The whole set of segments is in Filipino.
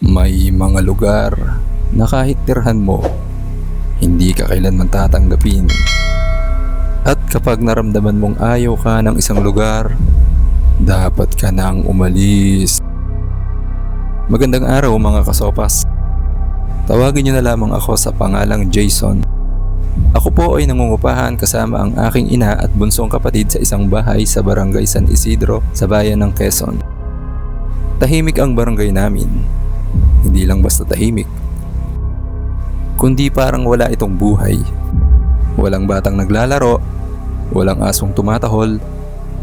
May mga lugar na kahit tirhan mo, hindi ka kailanman tatanggapin. At kapag naramdaman mong ayaw ka ng isang lugar, dapat ka nang umalis. Magandang araw mga kasopas. Tawagin niyo na lamang ako sa pangalang Jason. Ako po ay nangungupahan kasama ang aking ina at bunsong kapatid sa isang bahay sa barangay San Isidro sa bayan ng Quezon. Tahimik ang barangay namin. Hindi lang basta tahimik, kundi parang wala itong buhay. Walang batang naglalaro, walang asong tumatahol,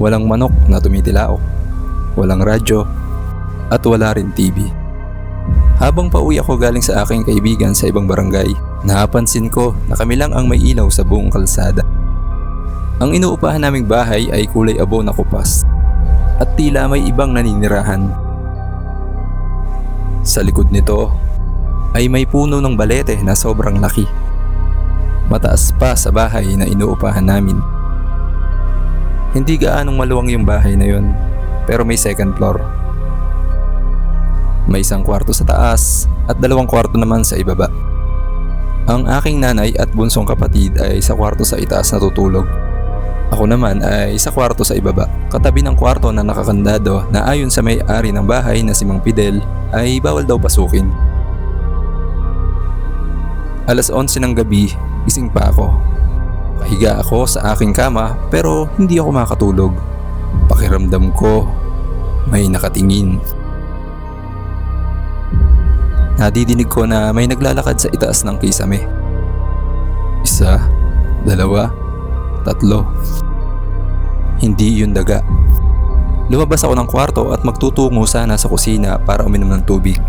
walang manok na tumitilaok, walang radyo, at wala rin TV. Habang pauwi ako galing sa aking kaibigan sa ibang barangay, napansin ko na kami lang ang may ilaw sa buong kalsada. Ang inuupahan naming bahay ay kulay abo na kupas at tila may ibang naninirahan. Sa likod nito ay may puno ng balete na sobrang laki. Mataas pa sa bahay na inuupahan namin. Hindi gaanong maluwang yung bahay na yun, pero may second floor. May isang kwarto sa taas at 2 kwarto naman sa ibaba. Ang aking nanay at bunsong kapatid ay sa kwarto sa itaas natutulog. Ako naman ay sa kwarto sa ibaba, katabi ng kwarto na nakakandado na ayon sa may-ari ng bahay na si Mang Fidel ay bawal daw pasukin. Alas 11 ng gabi, gising pa ako. Kahiga ako sa aking kama pero hindi ako makatulog. Pakiramdam ko may nakatingin. Nadidinig ko na may naglalakad sa itaas ng kisame. 1, 2, 3. Hindi yun daga. Lumabas ako ng kwarto at magtutungo sana sa kusina para uminom ng tubig.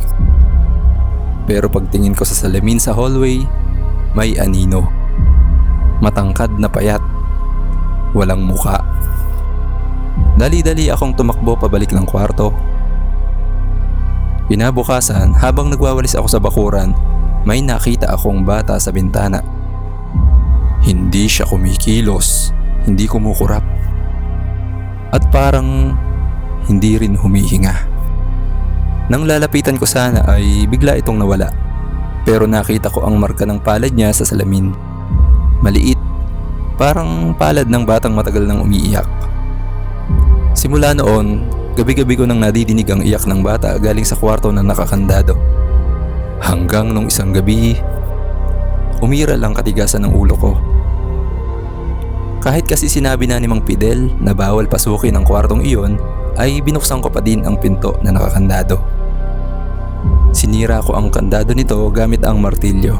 Pero pagtingin ko sa salamin sa hallway, may anino. Matangkad na payat. Walang muka. Dali-dali akong tumakbo pabalik ng kwarto. Kinabukasan, habang nagwawalis ako sa bakuran, may nakita akong bata sa bintana. Hindi siya kumikilos, hindi kumukurap, at parang hindi rin humihinga. Nang lalapitan ko sana ay bigla itong nawala. Pero nakita ko ang marka ng palad niya sa salamin. Maliit, parang palad ng batang matagal nang umiiyak. Simula noon, gabi-gabi ko nang nadidinig ang iyak ng bata galing sa kwarto na nakakandado. Hanggang nung isang gabi, umiral ang katigasan ng ulo ko. Kahit kasi sinabi na ni Mang Fidel na bawal pasukin ang kwartong iyon, ay binuksan ko pa din ang pinto na nakakandado. Sinira ko ang kandado nito gamit ang martilyo.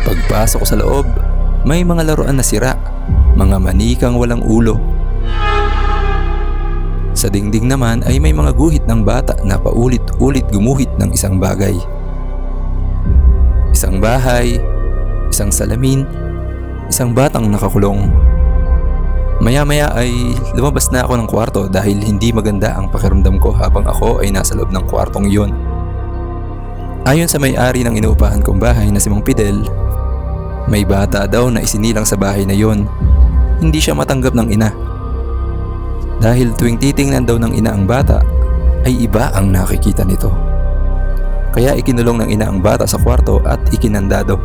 Pagpasok ko sa loob, may mga laruan na sira, mga manikang walang ulo. Sa dingding naman ay may mga guhit ng bata na paulit-ulit gumuhit ng isang bagay. Isang bahay, isang salamin, isang batang nakakulong. Maya-maya ay lumabas na ako ng kwarto dahil hindi maganda ang pakiramdam ko habang ako ay nasa loob ng kwartong iyon. Ayon sa may-ari ng inuupahan kong bahay na si Mang Fidel, may bata daw na isinilang sa bahay na iyon. Hindi siya matanggap ng ina. Dahil tuwing titingnan daw ng ina ang bata, ay iba ang nakikita nito. Kaya ikinulong ng ina ang bata sa kwarto at ikinandado.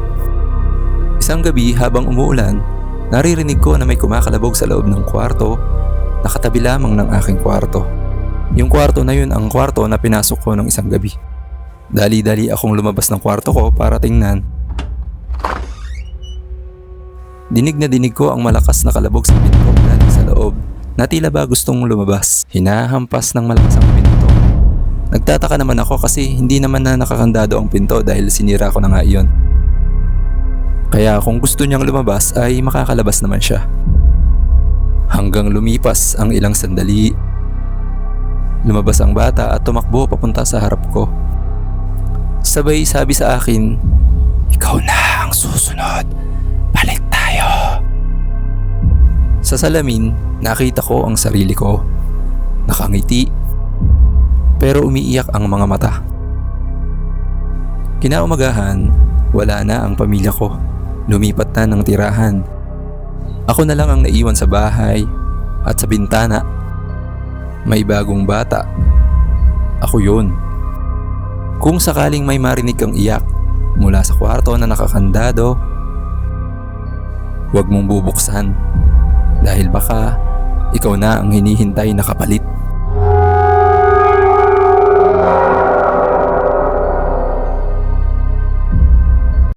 Isang gabi habang umuulan, naririnig ko na may kumakalabog sa loob ng kwarto, nakatabi lamang ng aking kwarto. Yung kwarto na yun ang kwarto na pinasok ko ng isang gabi. Dali-dali akong lumabas ng kwarto ko para tingnan. Dinig na dinig ko ang malakas na kalabog sa pinto galing sa loob na tila ba gustong lumabas. Hinahampas ng malakas ang pinto. Nagtataka naman ako kasi hindi naman na nakakandado ang pinto dahil sinira ko na nga iyon. Kaya kung gusto niyang lumabas ay makakalabas naman siya. Hanggang lumipas ang ilang sandali, lumabas ang bata at tumakbo papunta sa harap ko. Sabay sabi sa akin, "Ikaw na ang susunod. Balik tayo." Sa salamin, nakita ko ang sarili ko. Nakangiti, pero umiiyak ang mga mata. Kinaumagahan, wala na ang pamilya ko. Lumipat na ng tirahan. Ako na lang ang naiwan sa bahay at sa bintana. May bagong bata ako yun. Kung sakaling may marinig kang iyak mula sa kwarto na nakakandado, huwag mong bubuksan dahil baka ikaw na ang hinihintay na kapalit.